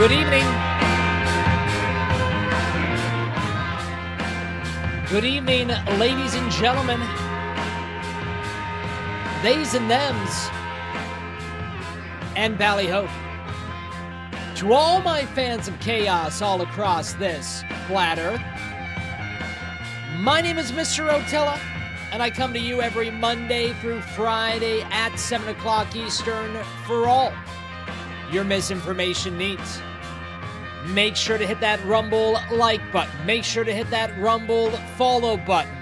Good evening. Good evening, ladies and gentlemen. Theys and thems. And Ballyho. To all my fans of chaos all across this flat earth, my name is Mr. Rotella, and I come to you every Monday through Friday at 7 o'clock Eastern for all your misinformation needs. Make sure to hit that Rumble like button. Make sure to hit that Rumble follow button.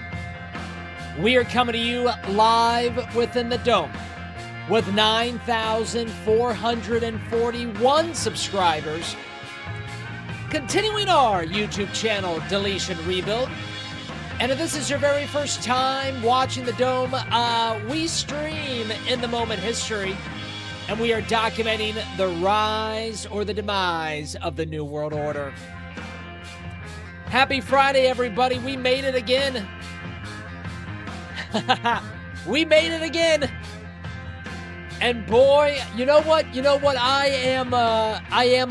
We are coming to you live within the dome with 9,441 subscribers. Continuing our YouTube channel deletion rebuild. And if this is your very first time watching the dome, we stream in the moment history. And we are documenting the rise or the demise of the New World Order. Happy Friday, everybody. We made it again. We made it again. And boy, you know what? I am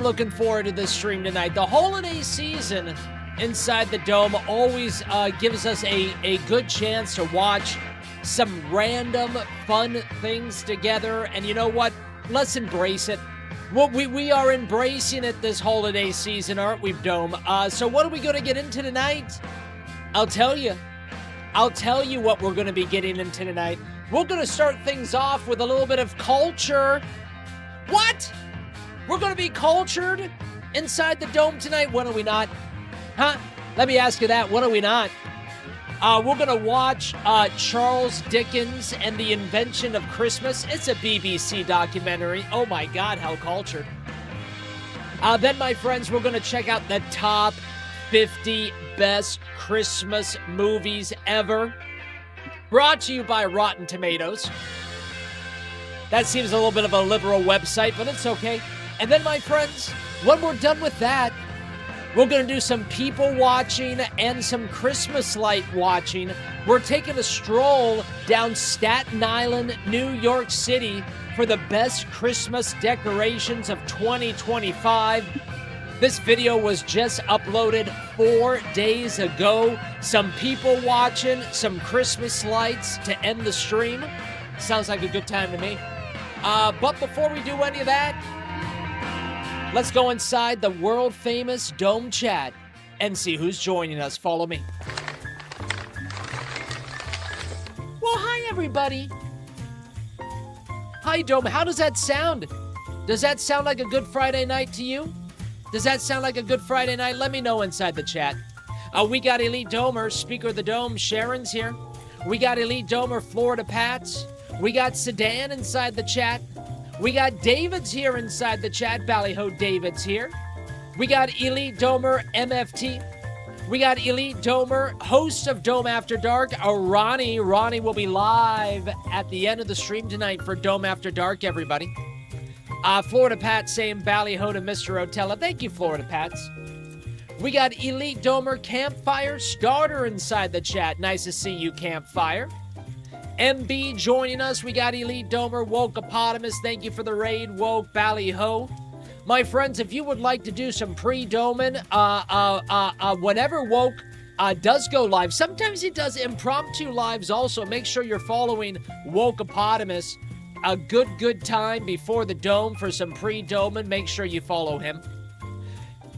looking forward to this stream tonight. The holiday season inside the dome always gives us a good chance to watch some random fun things together. And you know what? Let's embrace it. Well, we are embracing it this holiday season, aren't we, Dome? So what are we going to get into tonight? I'll tell you what we're going to be getting into tonight. We're going to start things off with a little bit of culture. What? We're going to be cultured inside the dome tonight? When are we not? Huh? Let me ask you that. When are we not? We're going to watch Charles Dickens and the Invention of Christmas. It's a BBC documentary. Oh my God, how cultured. Then, my friends, we're going to check out the top 50 best Christmas movies ever. Brought to you by Rotten Tomatoes. That seems a little bit of a liberal website, but it's okay. And then, my friends, when we're done with that, we're going to do some people watching and some Christmas light watching. We're taking a stroll down Staten Island, New York City for the best Christmas decorations of 2025. This video was just uploaded 4 days ago. Some people watching, some Christmas lights to end the stream. Sounds like a good time to me. But before we do any of that, let's go inside the world-famous Dome chat and see who's joining us. Follow me. Well, hi, everybody. Hi, Dome. How does that sound? Does that sound like a good Friday night to you? Does that sound like a good Friday night? Let me know inside the chat. We got Elite Domer, Speaker of the Dome, Sharon's here. We got Elite Domer, Florida Pats. We got Sedan inside the chat. We got David's here inside the chat. Ballyho David's here. We got Elite Domer MFT. We got Elite Domer, host of Dome After Dark, Ronny. Ronny will be live at the end of the stream tonight for Dome After Dark, everybody. Florida Pat saying Ballyho to Mr. Rotella. Thank you, Florida Pats. We got Elite Domer Campfire Starter inside the chat. Nice to see you, Campfire. MB joining us. We got Elite Domer, Wokeopotamus. Thank you for the raid, Woke, Ballyho. My friends, if you would like to do some pre-doming, whenever Woke does go live, sometimes he does impromptu lives also. Make sure you're following Wokeopotamus. A good time before the dome for some pre-doming. Make sure you follow him.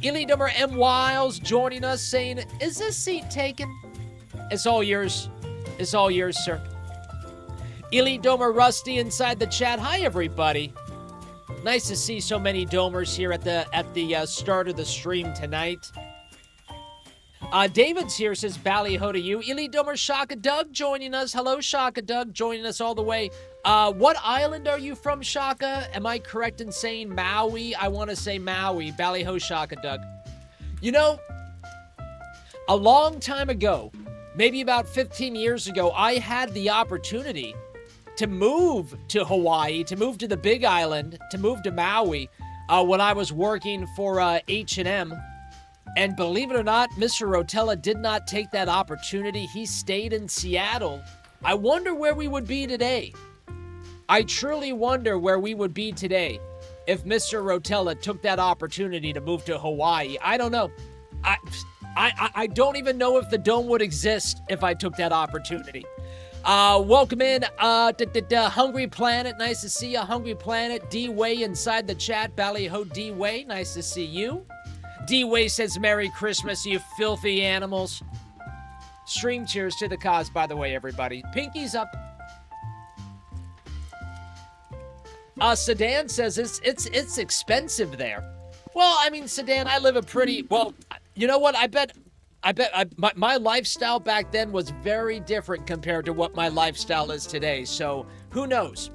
Elite Domer M. Wiles joining us saying, is this seat taken? It's all yours. It's all yours, sir. Elite Domer Rusty inside the chat. Hi, everybody. Nice to see so many Domers here at the start of the stream tonight. David's here, says Ballyho to you. Elite Domer Shaka Doug joining us. Hello, Shaka Doug, joining us all the way. What island are you from, Shaka? Am I correct in saying Maui? I want to say Maui. Ballyho Shaka Doug. You know, a long time ago, maybe about 15 years ago, I had the opportunity to move to Hawaii, to move to the Big Island, to move to Maui when I was working for H&M. And believe it or not, Mr. Rotella did not take that opportunity. He stayed in Seattle. I wonder where we would be today. I truly wonder where we would be today. if Mr. Rotella took that opportunity to move to Hawaii. I don't know. I don't even know if the dome would exist if I took that opportunity. Welcome in, Hungry Planet. Nice to see you, Hungry Planet. D-Way inside the chat. Ballyho D-Way, nice to see you. D-Way says, Merry Christmas, you filthy animals. Stream cheers to the cause, by the way, everybody. Pinkies up. Sedan says it's expensive there. Well, I mean, Sedan, I live a pretty, well, you know what? I bet my lifestyle back then was very different compared to what my lifestyle is today. So who knows?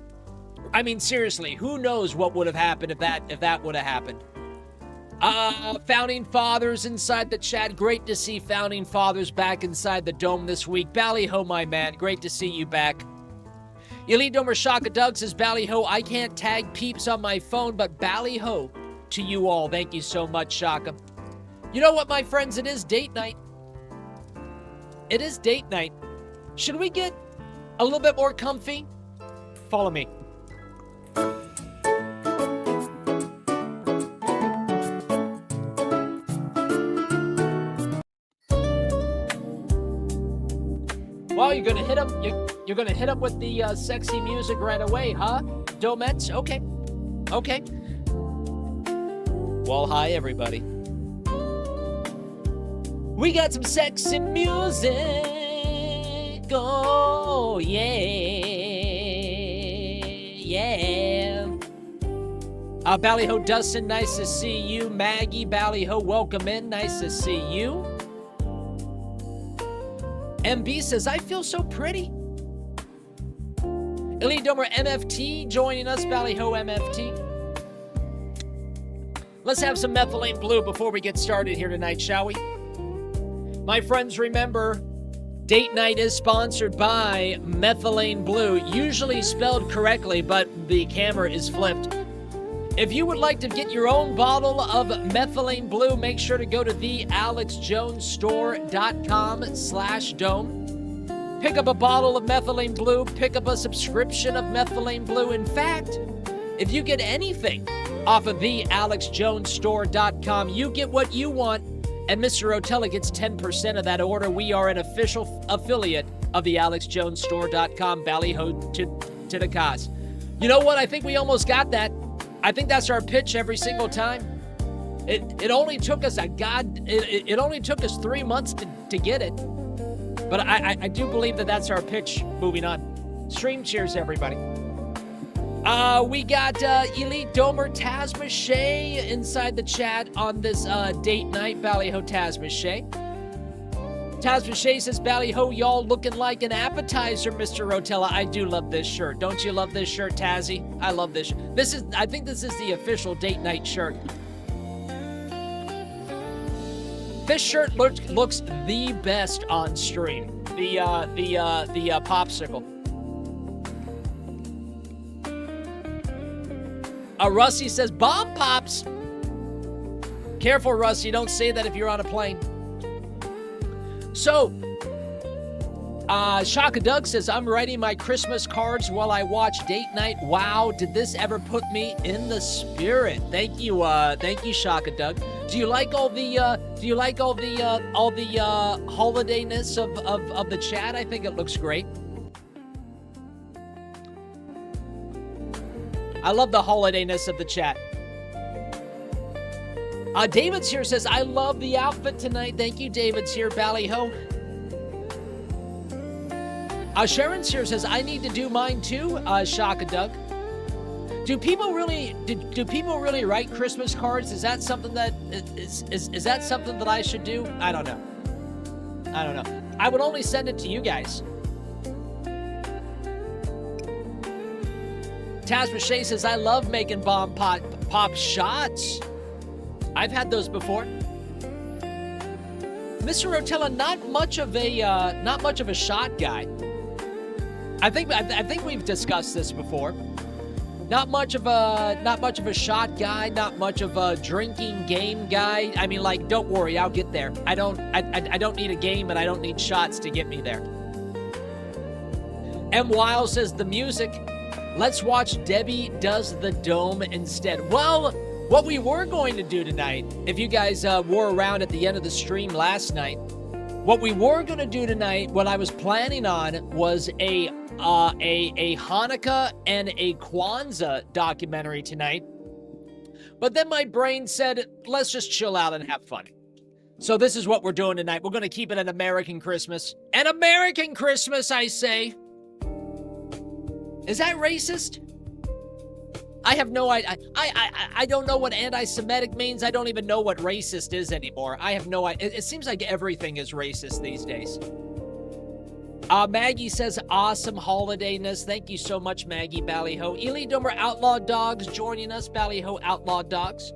I mean, seriously, who knows what would have happened if that would have happened? Founding Fathers inside the chat. Great to see Founding Fathers back inside the dome this week. Ballyho, my man. Great to see you back. Elite Domer Shaka Doug says, Ballyho, I can't tag peeps on my phone, but Ballyho to you all. Thank you so much, Shaka. You know what, my friends? It is date night. It is date night. Should we get a little bit more comfy? Follow me. Well, you're gonna hit them. You're gonna hit them with the sexy music right away, huh? Domettes? Okay. Okay. Well, hi everybody. We got some sexy music. Oh yeah, yeah. Ballyho Dustin, nice to see you. Maggie Ballyho, welcome in. Nice to see you. MB says, I feel so pretty. Elite Domer MFT joining us, Ballyho MFT. Let's have some Methylene Blue before we get started here tonight, shall we? My friends, remember, date night is sponsored by Methylene Blue, usually spelled correctly, but the camera is flipped. If you would like to get your own bottle of Methylene Blue, make sure to go to thealexjonesstore.com/dome. Pick up a bottle of Methylene Blue. Pick up a subscription of Methylene Blue. In fact, if you get anything off of thealexjonesstore.com, you get what you want, and Mr. Rotella gets 10% of that order. We are an official affiliate of thealexjonesstore.com. Ballyho to the cause. You know what? I think we almost got that. I think that's our pitch every single time. It only took us it only took us 3 months to get it. But I do believe that's our pitch. Moving on. Stream cheers, everybody. We got Elite Domer Tazmashay inside the chat on this date night. Ballyho Tazmashay. Tazmashay says, Ballyho, y'all looking like an appetizer, Mr. Rotella. I do love this shirt. Don't you love this shirt, Tazzy? I love this. I think this is the official date night shirt. This shirt looks the best on stream. The popsicle. Rusty says, bomb pops. Careful, Rusty. Don't say that if you're on a plane. So, Shaka Doug says, I'm writing my Christmas cards while I watch date night. Wow, did this ever put me in the spirit? Thank you, Shaka Doug. Do you like all the holidayness of the chat? I think it looks great. I love the holidayness of the chat. David's here says, I love the outfit tonight. Thank you, David's here, Ballyho. Sharon's here says, I need to do mine too, Shaka Doug. Do people really write Christmas cards? Is that something that is that something that I should do? I don't know. I would only send it to you guys. Tazmashay says, I love making bomb pop shots. I've had those before. Mr. Rotella, not much of a shot guy. I think we've discussed this before. Not much of a shot guy, not much of a drinking game guy. I mean, like, don't worry, I'll get there. I don't need a game and I don't need shots to get me there. M. Weil says the music Let's watch Debbie Does the Dome instead. Well, what we were going to do tonight, if you guys were around at the end of the stream last night, what we were going to do tonight, what I was planning on, was a Hanukkah and a Kwanzaa documentary tonight. But then my brain said, let's just chill out and have fun. So this is what we're doing tonight. We're going to keep it an American Christmas. An American Christmas, I say. Is that racist? I have no idea. I don't know what anti-Semitic means. I don't even know what racist is anymore. I have no idea. It seems like everything is racist these days. Maggie says, awesome holidayness. Thank you so much, Maggie Ballyho. Ely Domer Outlaw Dogs joining us. Ballyho Outlaw Dogs.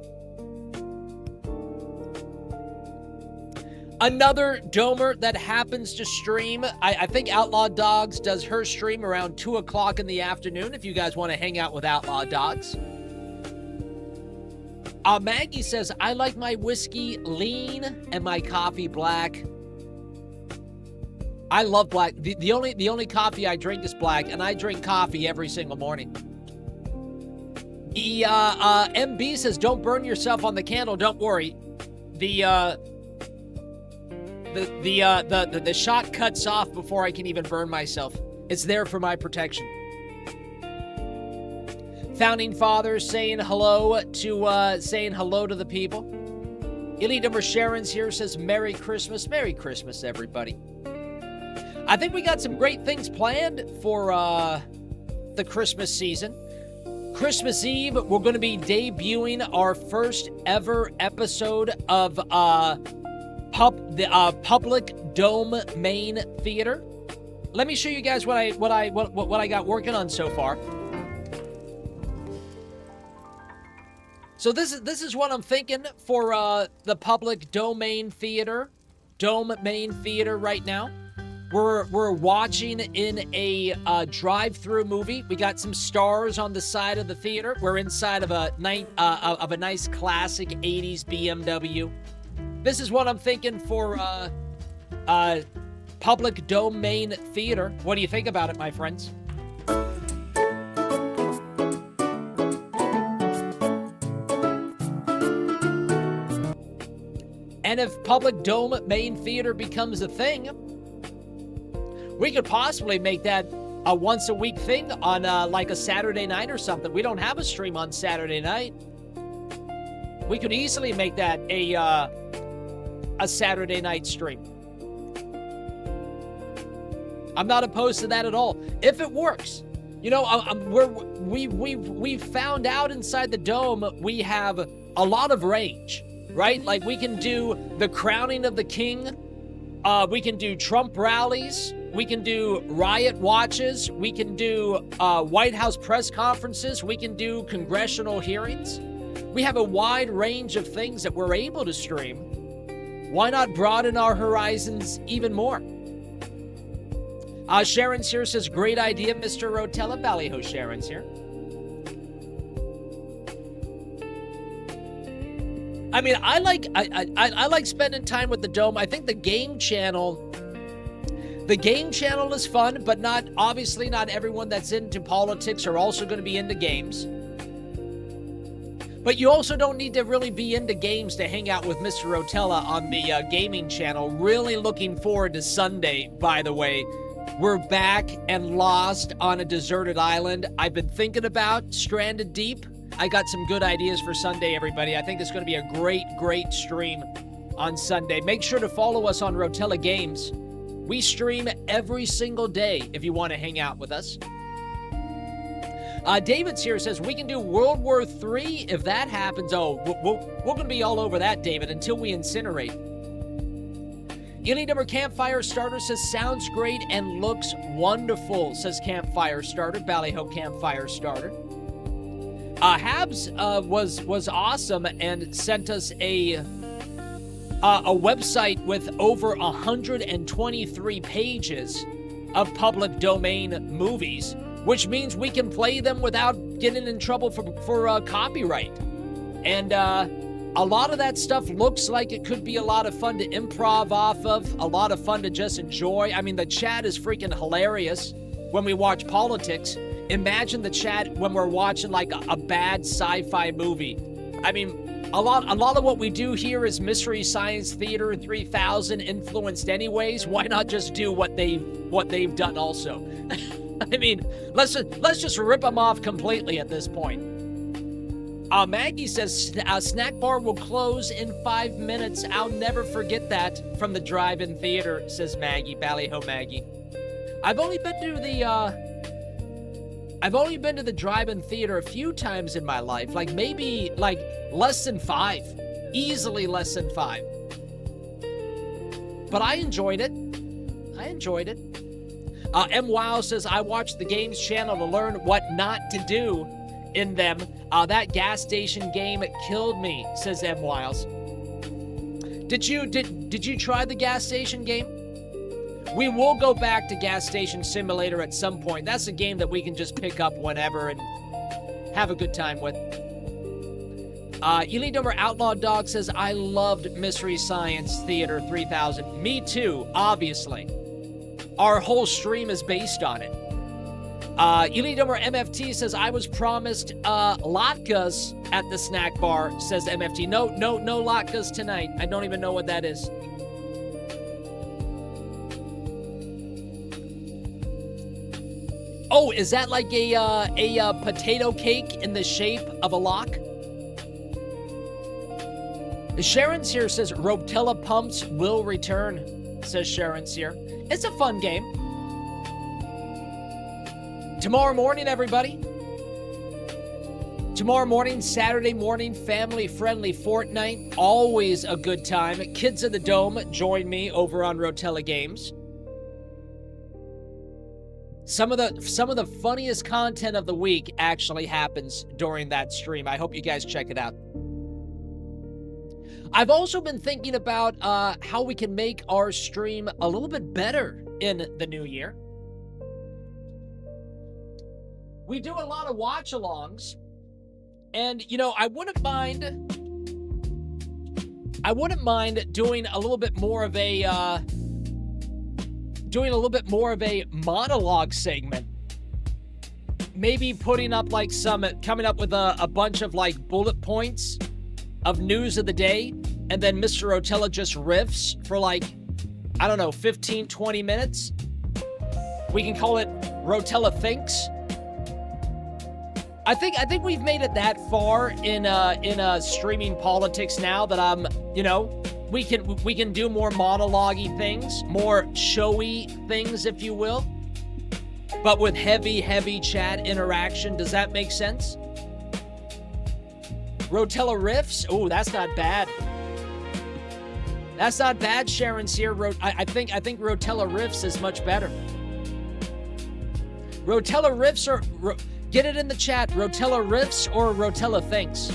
Another Domer that happens to stream. I think Outlaw Dogs does her stream around 2 o'clock in the afternoon if you guys want to hang out with Outlaw Dogs. Maggie says, I like my whiskey lean and my coffee black. I love black. The only coffee I drink is black, and I drink coffee every single morning. MB says, don't burn yourself on the candle. Don't worry. The shot cuts off before I can even burn myself. It's there for my protection. Founding Fathers saying hello to the people. Elite Sharon's here says Merry Christmas. Merry Christmas, everybody. I think we got some great things planned for the Christmas season. Christmas Eve, we're going to be debuting our first ever episode of Public Dome Main Theater. Let me show you guys what I got working on so far. So this is what I'm thinking for the Public Domain Theater, Dome Main Theater right now. We're watching in a drive-through movie. We got some stars on the side of the theater. We're inside of a nice classic 80s BMW. This is what I'm thinking for Public Domain Theater. What do you think about it, my friends? And if Public Domain Theater becomes a thing, we could possibly make that a once-a-week thing on like a Saturday night or something. We don't have a stream on Saturday night. We could easily make that a Saturday night stream. I'm not opposed to that at all. If it works. You know, we've found out inside the Dome we have a lot of range, right? Like we can do the crowning of the king. We can do Trump rallies. We can do riot watches. We can do White House press conferences. We can do congressional hearings. We have a wide range of things that we're able to stream. Why not broaden our horizons even more? Sharon's here says, great idea, Mr. Rotella. Ballyho Sharon's here. I mean, I like spending time with the Dome. I think the game channel is fun, but obviously not everyone that's into politics are also going to be into games. But you also don't need to really be into games to hang out with Mr. Rotella on the gaming channel. Really looking forward to Sunday, by the way. We're back and lost on a deserted island. I've been thinking about Stranded Deep. I got some good ideas for Sunday, everybody. I think it's going to be a great, great stream on Sunday. Make sure to follow us on Rotella Games. We stream every single day if you want to hang out with us. David's here says, we can do World War III if that happens. Oh, we're going to be all over that, David, until we incinerate. Any number Campfire Starter says, sounds great and looks wonderful, says Campfire Starter, Ballyho Campfire Starter. Habs was awesome and sent us a website with over 123 pages of public domain movies, which means we can play them without getting in trouble for copyright. And a lot of that stuff looks like it could be a lot of fun to improv off of, a lot of fun to just enjoy. I mean, the chat is freaking hilarious when we watch politics. imagine the chat when we're watching like a bad sci-fi movie. I mean, a lot of what we do here is Mystery Science Theater 3000 influenced anyways. Why not just do what they've done also? I mean, let's just rip them off completely at this point. Maggie says, snack bar will close in 5 minutes. I'll never forget that from the drive-in theater, says Maggie, Ballyho Maggie. I've only been to the drive-in theater a few times in my life, like maybe like less than 5, easily less than 5. But I enjoyed it. M. Wow says, I watched the games channel to learn what not to do in them. That gas station game killed me, says M. Wiles. Did you try the gas station game? We will go back to Gas Station Simulator at some point. That's a game that we can just pick up whenever and have a good time with. Elite Number Outlaw Dog says, I loved Mystery Science Theater 3000. Me too, obviously. Our whole stream is based on it. Elite Number MFT says, I was promised latkes at the snack bar, says MFT. No latkes tonight. I don't even know what that is. Oh, is that like a potato cake in the shape of a lock? Sharon Sear says, Rotella Pumps will return, says Sharon Sear. It's a fun game. Tomorrow morning, everybody. Tomorrow morning, Saturday morning, family-friendly Fortnite. Always a good time. Kids of the Dome, join me over on Rotella Games. Some of the funniest content of the week actually happens during that stream. I hope you guys check it out. I've also been thinking about how we can make our stream a little bit better in the new year. We do a lot of watch-alongs, and you know, I wouldn't mind doing a little bit more of a monologue segment. Maybe putting up like coming up with a bunch of like bullet points of news of the day, and then Mr. Rotella just riffs for like, I don't know, 15, 20 minutes. We can call it Rotella Thinks. I think we've made it that far in streaming politics now that you know, we can do more monologue-y things, more showy things, if you will, but with heavy chat interaction. Does that make sense? Rotella riffs? Oh, that's not bad. That's not bad, Sharon Sear. I think Rotella riffs is much better. Rotella riffs or get it in the chat. Rotella riffs or Rotella Thinks?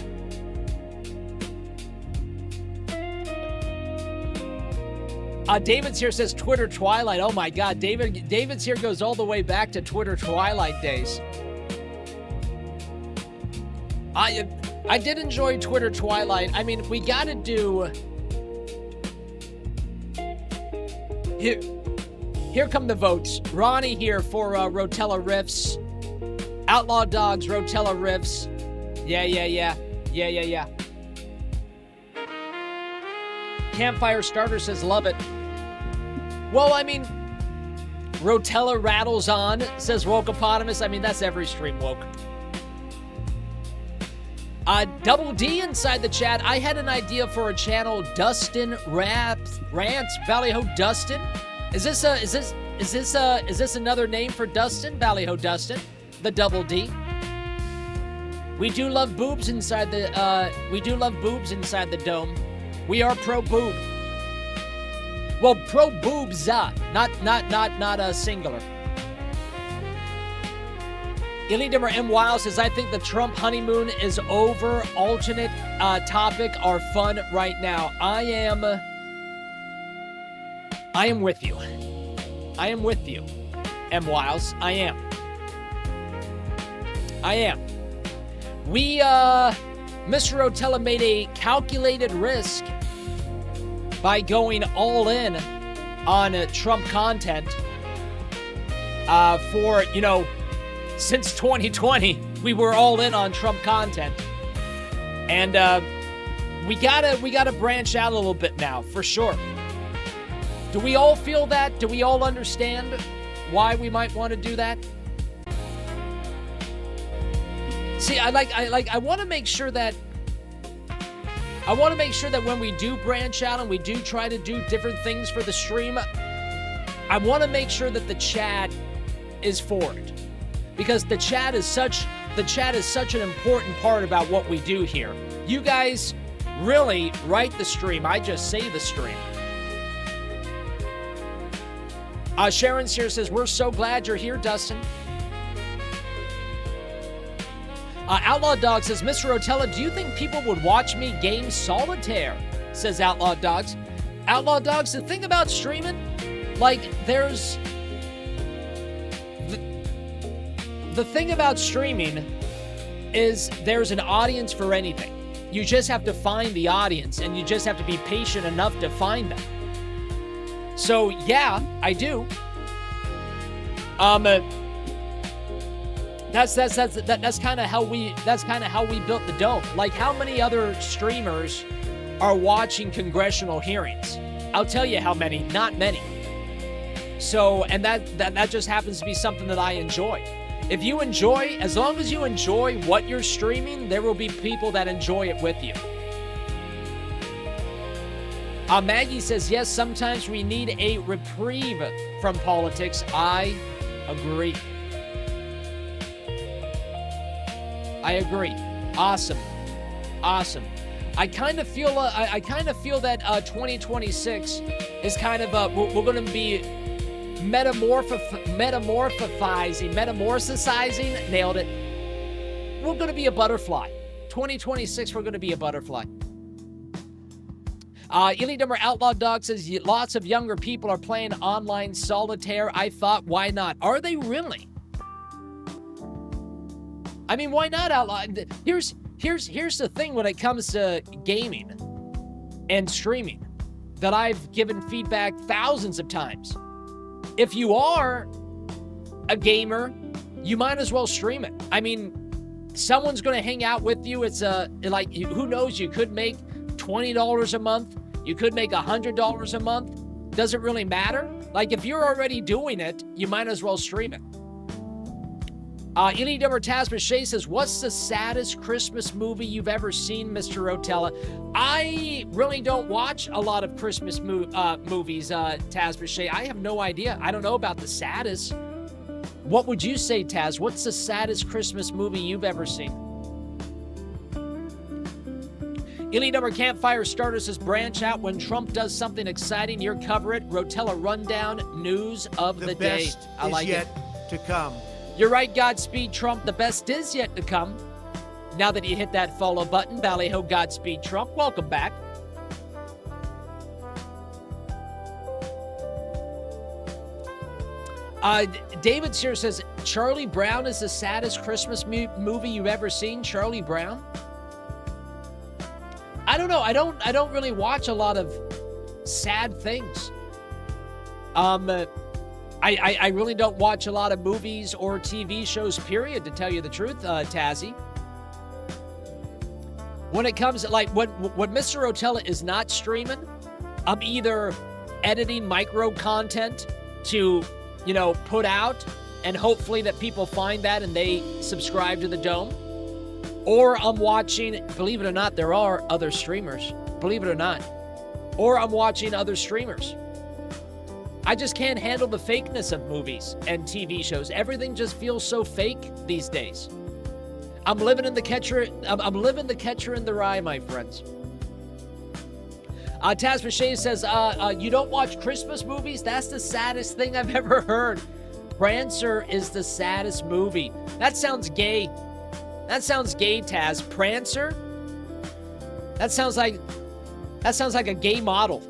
David's here says Twitter Twilight. Oh my God, David's here goes all the way back to Twitter Twilight days. I did enjoy Twitter Twilight. I mean, we got to do. Here come the votes. Ronnie here for Rotella Riffs. Outlaw Dogs, Rotella Riffs. Yeah. Campfire Starter says, love it. Well, I mean, Rotella rattles on, says Wokeopotamus. I mean, that's every stream woke. Double D inside the chat. I had an idea for a channel, Dustin Rants. Ballyho Dustin. Is this another name for Dustin? Ballyho Dustin. The Double D. We do love boobs inside the dome. We are pro boob. Well, pro boobs, not a singular. Elite Number M. Wiles says, I think the Trump honeymoon is over. Alternate topic are fun right now. I am with you. I am with you, M. Wiles. I am. We, Mr. Rotella made a calculated risk by going all in on Trump content for, you know, since 2020, we were all in on Trump content. And we gotta branch out a little bit now, for sure. Do we all feel that? Do we all understand why we might want to do that? See, I want to make sure that when we do branch out and we do try to do different things for the stream, I want to make sure that the chat is for it, because the chat is such an important part about what we do here. You guys really write the stream. I just say the stream. Sharon's here, says, we're so glad you're here, Dustin. Outlaw Dog says, Mr. Rotella, do you think people would watch me game solitaire? Says Outlaw Dogs. Outlaw Dogs, the thing about streaming, like, there's... The thing about streaming is there's an audience for anything. You just have to find the audience, and you just have to be patient enough to find them. So, yeah, I do. That's kind of how we built the Dome. Like, how many other streamers are watching congressional hearings? I'll tell you how many. Not many. So, and that just happens to be something that I enjoy. If you enjoy, as long as you enjoy what you're streaming, there will be people that enjoy it with you. Maggie says, yes, sometimes we need a reprieve from politics. I agree. I agree. Awesome. Awesome. I kind of feel that 2026 is kind of we're going to be metamorphosizing. Nailed it. We're going to be a butterfly. 2026, we're going to be a butterfly. Illidumber Outlaw Dog says, lots of younger people are playing online solitaire. I thought, why not? Are they really? I mean, why not, Outlaw? Here's the thing when it comes to gaming and streaming that I've given feedback thousands of times. If you are a gamer, you might as well stream it. I mean, someone's going to hang out with you. It's like, who knows? You could make $20 a month. You could make $100 a month. Doesn't really matter. Like, if you're already doing it, you might as well stream it. Illidumber Tasbashay says, what's the saddest Christmas movie you've ever seen, Mr. Rotella? I really don't watch a lot of Christmas movies, Tasbashay. I have no idea. I don't know about the saddest. What would you say, Taz? What's the saddest Christmas movie you've ever seen? Illidumber Campfire Starter says, branch out when Trump does something exciting. You cover it. Rotella Rundown News of the Day. I like it. The best is yet to come. You're right, Godspeed Trump. The best is yet to come. Now that you hit that follow button, Ballyho Godspeed Trump, welcome back. David here says, Charlie Brown is the saddest Christmas movie you've ever seen. Charlie Brown? I don't know. I don't really watch a lot of sad things. I really don't watch a lot of movies or TV shows, period, to tell you the truth, Tazzy. When it comes to, like, when Mr. Rotella is not streaming, I'm either editing micro content to, you know, put out, and hopefully that people find that and they subscribe to the Dome, or I'm watching, believe it or not, there are other streamers, believe it or not, or I'm watching other streamers. I just can't handle the fakeness of movies and TV shows. Everything just feels so fake these days. I'm living in the Catcher in the Rye, my friends. Taz Bichet says, you don't watch Christmas movies? That's the saddest thing I've ever heard. Prancer is the saddest movie. That sounds gay. That sounds gay, Taz. Prancer? That sounds like a gay model.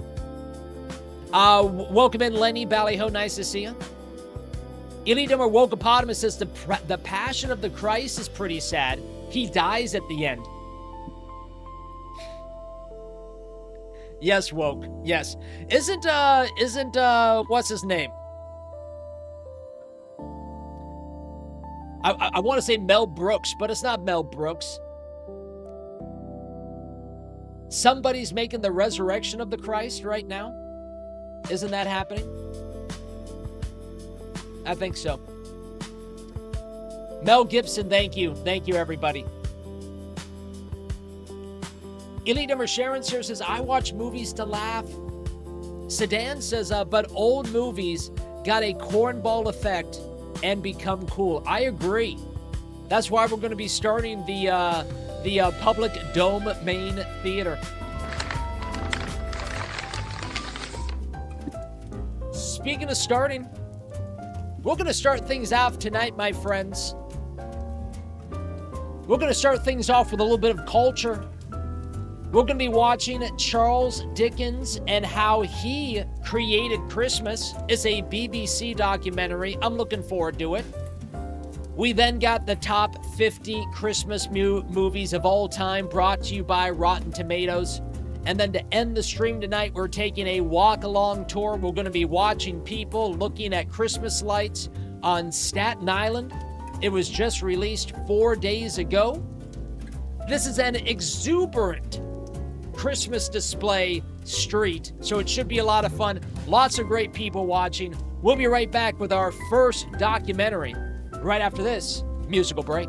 Welcome in, Lenny Ballyho. Nice to see you. Illidumber Wokepotamus says the Passion of the Christ is pretty sad. He dies at the end. Yes, Woke. Yes. Isn't what's his name? I want to say Mel Brooks, but it's not Mel Brooks. Somebody's making the resurrection of the Christ right now. Isn't that happening? I think so. Mel Gibson, thank you. Thank you, everybody. Elite Number Sharon says, I watch movies to laugh. Sedan says, but old movies got a cornball effect and become cool. I agree. That's why we're going to be starting the Public Dome main theater. Speaking of starting, we're going to start things off tonight, my friends. We're going to start things off with a little bit of culture. We're going to be watching Charles Dickens and how he created Christmas. It's a BBC documentary. I'm looking forward to it. We then got the top 50 Christmas movies of all time brought to you by Rotten Tomatoes. And then to end the stream tonight, we're taking a walk-along tour. We're going to be watching people looking at Christmas lights on Staten Island. It was just released 4 days ago. This is an exuberant Christmas display street, so it should be a lot of fun. Lots of great people watching. We'll be right back with our first documentary right after this musical break.